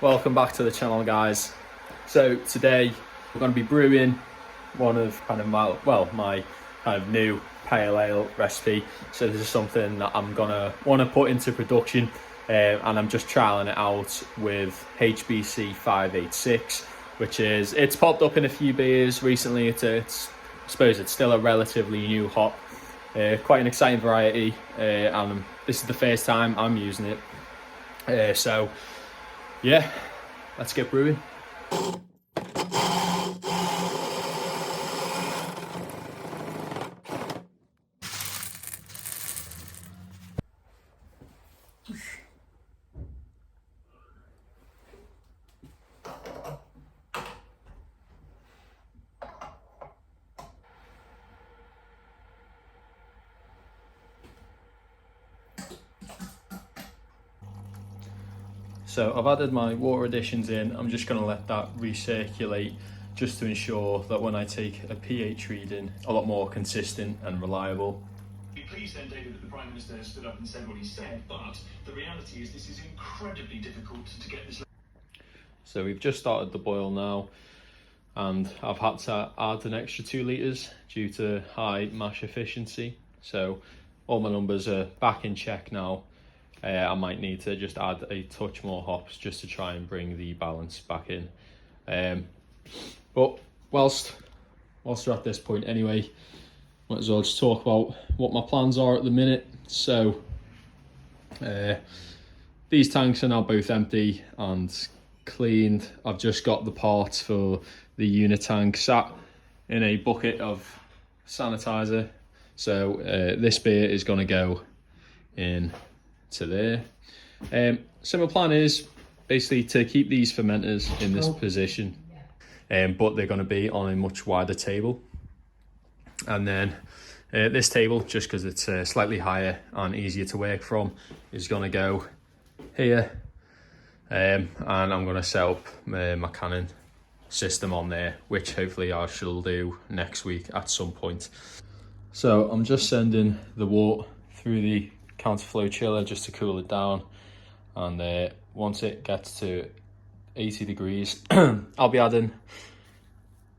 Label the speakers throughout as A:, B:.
A: Welcome back to the channel, guys. So today we're going to be brewing one of my kind of new pale ale recipe. So this is something that I'm gonna want to put into production, and I'm just trialing it out with HBC 586, which is, it's popped up in a few beers recently. I suppose it's still a relatively new hop, quite an exciting variety, and this is the first time I'm using it. So yeah, let's get brewing. So I've added my water additions in. I'm just going to let that recirculate just to ensure that when I take a pH reading, a lot more consistent and reliable.
B: Please then, David, that the Prime Minister has stood up and said what he said, but the reality is this is incredibly difficult to get this.
A: So we've just started the boil now, and I've had to add an extra 2 litres due to high mash efficiency. So all my numbers are back in check now. I might need to just add a touch more hops just to try and bring the balance back in. But whilst we're at this point anyway, might as well just talk about what my plans are at the minute. So these tanks are now both empty and cleaned. I've just got the parts for the unit tank sat in a bucket of sanitizer. So this beer is going to go in to there. So my plan is basically to keep these fermenters in this position, but they're going to be on a much wider table. And then this table, just because it's slightly higher and easier to work from, is going to go here. And I'm going to set up my canning system on there, which hopefully I shall do next week at some point. So I'm just sending the water through the counterflow chiller just to cool it down, and once it gets to 80 degrees I'll be adding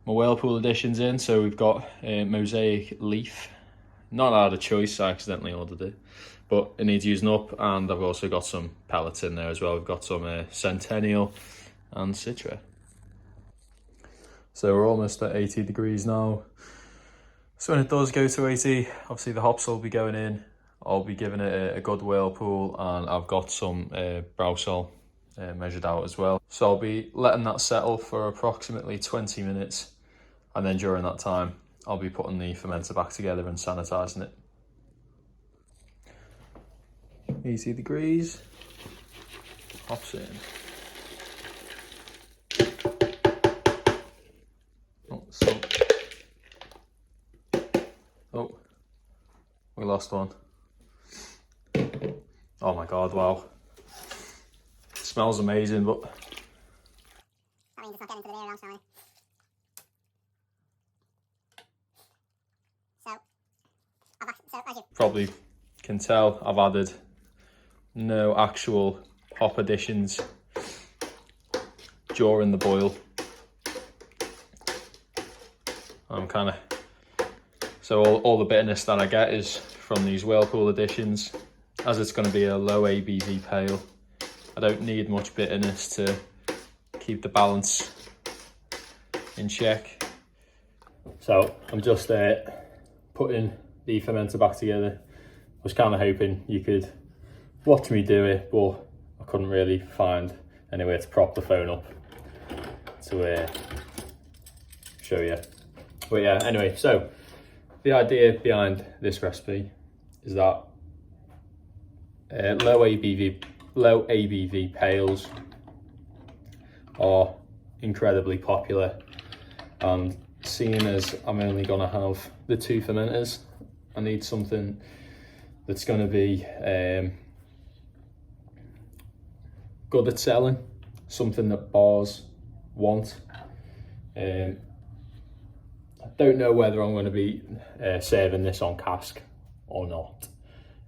A: my Whirlpool additions in. So we've got Mosaic Leaf, not out of choice, I accidentally ordered it, but it needs using up. And I've also got some pellets in there as well. We've got some Centennial and Citra. So we're almost at 80 degrees now. So when it does go to 80, obviously the hops will be going in. I'll be giving it a good Whirlpool, and I've got some Browsol measured out as well. So I'll be letting that settle for approximately 20 minutes. And then during that time, I'll be putting the fermenter back together and sanitizing it. 80 degrees, hops in. Oh, we lost one. Oh my god, wow. It smells amazing, but
C: I mean, just not getting into the beer, I'm smelling. So as you
A: probably can tell, I've added no actual hop additions during the boil. I'm kind of, so all the bitterness that I get is from these Whirlpool additions. As it's going to be a low ABV pale, I don't need much bitterness to keep the balance in check. So I'm just putting the fermenter back together. I was kind of hoping you could watch me do it, but I couldn't really find anywhere to prop the phone up to show you. But yeah, anyway, so the idea behind this recipe is that low ABV pales are incredibly popular, and seeing as I'm only going to have the 2 fermenters, I need something that's going to be good at selling, something that bars want. I don't know whether I'm going to be serving this on cask or not.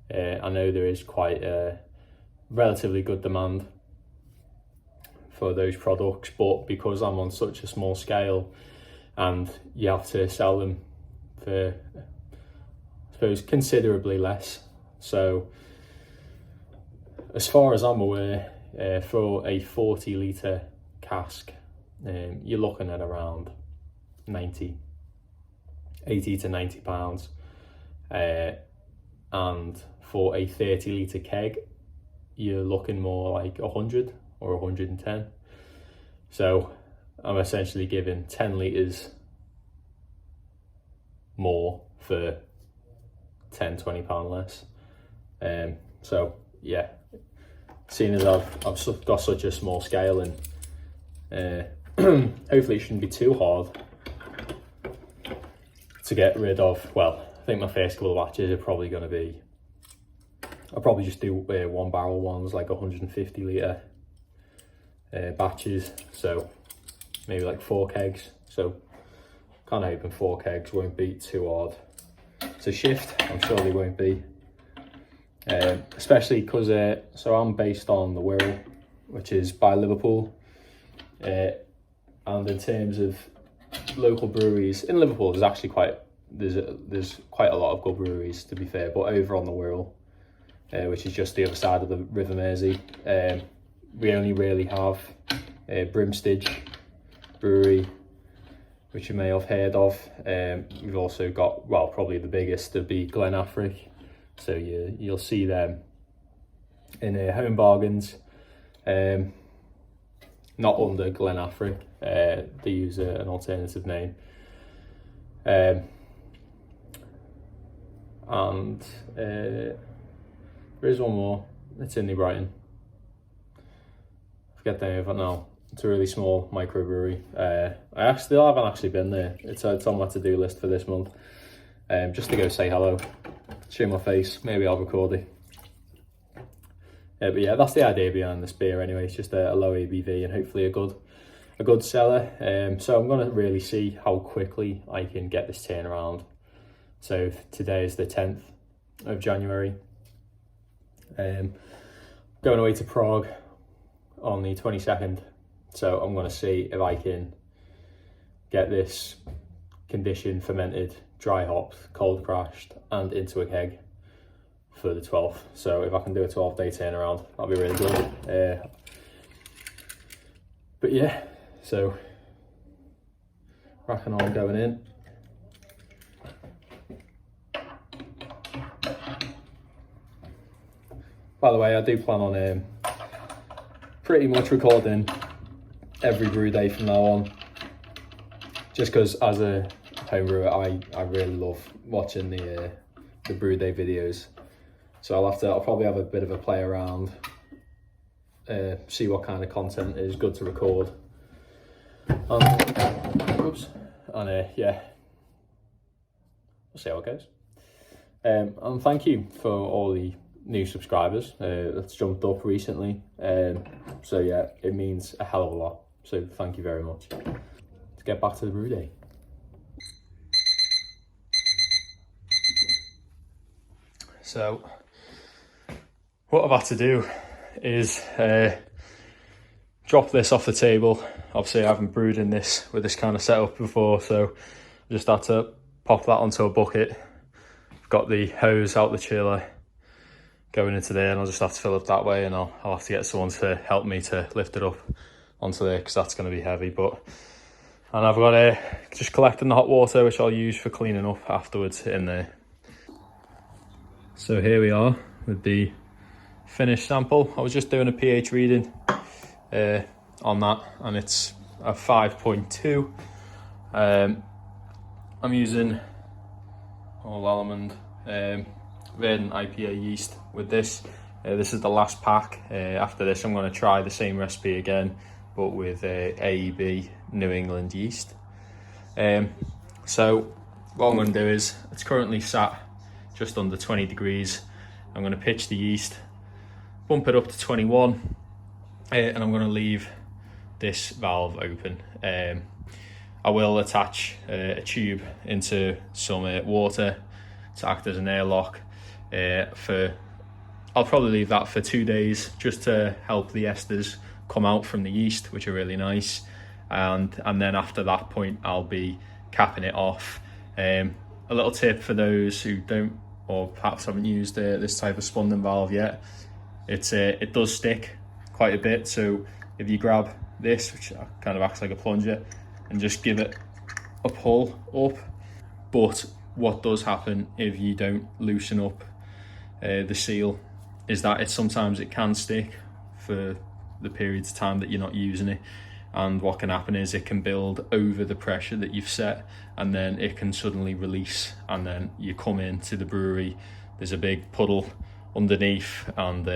A: I know there is quite a relatively good demand for those products, but because I'm on such a small scale and you have to sell them for, I suppose, considerably less. So as far as I'm aware, for a 40 litre cask, you're looking at around 80 to 90 pounds, and for a 30 litre keg you're looking more like 100 or 110. So I'm essentially giving 10 litres more for 10-20 pound less. So yeah, seeing as I've got such a small scale, and hopefully it shouldn't be too hard to get rid of. Well, I think my first couple of batches are probably going to be, I'll probably just do 1 barrel ones, like 150 litre batches, so maybe like 4 kegs. So kind of hoping 4 kegs won't be too hard to shift. I'm sure they won't be, especially because so I'm based on the Whirl, which is by Liverpool, and in terms of local breweries in Liverpool, there's actually there's quite a lot of good breweries, to be fair, but over on the Whirl, which is just the other side of the River Mersey, we only really have Brimstage Brewery, which you may have heard of. We've also got, well, probably the biggest would be Glenafric, so you'll see them in Home Bargains, not under Glenafric. They use an alternative name, and there is one more. It's in New Brighton. I forget the name of it now. It's a really small microbrewery. I still haven't actually been there. It's on my to-do list for this month, just to go say hello, show my face. Maybe I'll record it. But yeah, that's the idea behind this beer anyway. It's just a low ABV and hopefully a good seller. So I'm going to really see how quickly I can get this turnaround. So today is the 10th of January. Going away to Prague on the 22nd. So I'm going to see if I can get this conditioned, fermented, dry hopped, cold crashed and into a keg for the 12th. So if I can do a 12-day turnaround, that'll be really good. But yeah, so cracking on, going in. By the way, I do plan on pretty much recording every brew day from now on, just because as a home brewer I really love watching the brew day videos. So I'll probably have a bit of a play around, see what kind of content is good to record, and yeah, we'll see how it goes. And thank you for all the new subscribers that's jumped up recently. So yeah, it means a hell of a lot. So thank you very much. Let's get back to the brew day. So what I've had to do is drop this off the table. Obviously I haven't brewed in this with this kind of setup before, so I just had to pop that onto a bucket. I've got the hose out the chiller going into there, and I'll just have to fill it that way, and I'll have to get someone to help me to lift it up onto there because that's going to be heavy. And I've got just collecting the hot water, which I'll use for cleaning up afterwards in there. So here we are with the finished sample. I was just doing a pH reading on that, and it's a 5.2. I'm using all almond Verdant IPA yeast with this. This is the last pack. After this I'm going to try the same recipe again, but with AEB New England yeast. So what I'm going to do is, it's currently sat just under 20 degrees. I'm going to pitch the yeast, bump it up to 21, and I'm going to leave this valve open. I will attach a tube into some water to act as an airlock. I'll probably leave that for 2 days just to help the esters come out from the yeast, which are really nice. And then after that point, I'll be capping it off. A little tip for those who don't, or perhaps haven't used this type of spunden valve yet, it does stick quite a bit. So if you grab this, which kind of acts like a plunger, and just give it a pull up, but what does happen if you don't loosen up the seal is that sometimes it can stick for the periods of time that you're not using it, and what can happen is it can build over the pressure that you've set, and then it can suddenly release, and then you come into the brewery, there's a big puddle underneath, and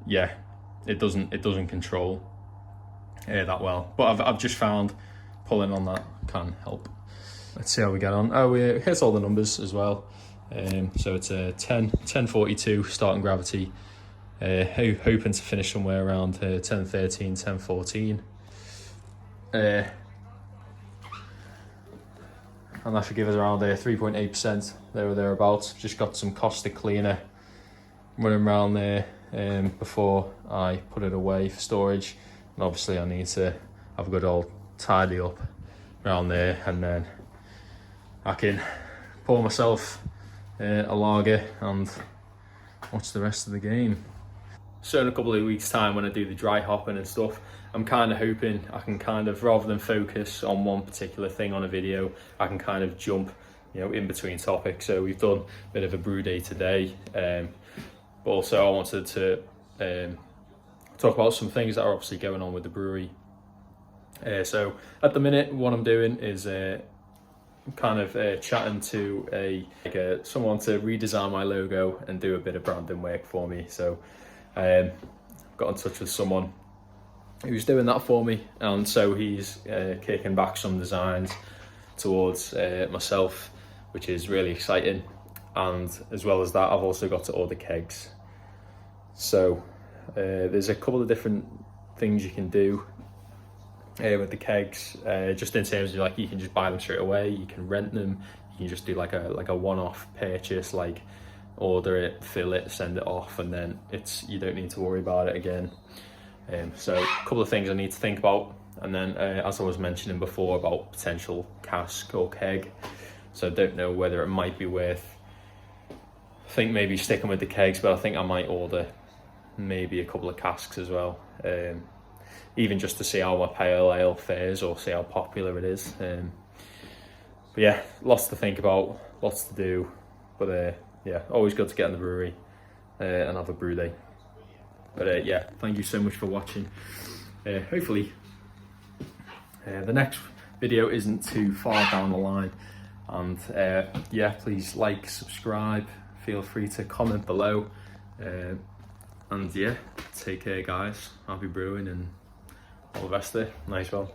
A: yeah, it doesn't control that well. But I've just found pulling on that can help. Let's see how we get on. Oh, here's all the numbers as well. So it's a 1042 starting gravity. Hoping to finish somewhere around 1013, 1014. And that should give us around 3.8% there or thereabouts. Just got some caustic cleaner running around there before I put it away for storage. And obviously I need to have a good old tidy up around there, and then I can pour myself a lager and watch the rest of the game. So in a couple of weeks time, when I do the dry hopping and stuff, I'm kind of hoping I can kind of, rather than focus on one particular thing on a video, I can kind of jump, in between topics. So we've done a bit of a brew day today, but also I wanted to talk about some things that are obviously going on with the brewery. So at the minute, what I'm doing is kind of chatting to someone to redesign my logo and do a bit of branding work for me. So got in touch with someone who's doing that for me, and so he's kicking back some designs towards myself, which is really exciting. And as well as that, I've also got to order kegs. So there's a couple of different things you can do with the kegs, just in terms of you can just buy them straight away, you can rent them, you can just do like a one-off purchase, like order it, fill it, send it off, and then you don't need to worry about it again. So a couple of things I need to think about, and then as I was mentioning before about potential cask or keg, so I don't know whether it might be worth, I think maybe sticking with the kegs, but I think I might order maybe a couple of casks as well, even just to see how my pale ale fares or see how popular it is. But yeah, lots to think about, lots to do, but yeah, always good to get in the brewery and have a brew day. But yeah, thank you so much for watching. Hopefully the next video isn't too far down the line, and yeah, please like, subscribe, feel free to comment below, and yeah, take care guys, happy brewing and all the best there. Nice one.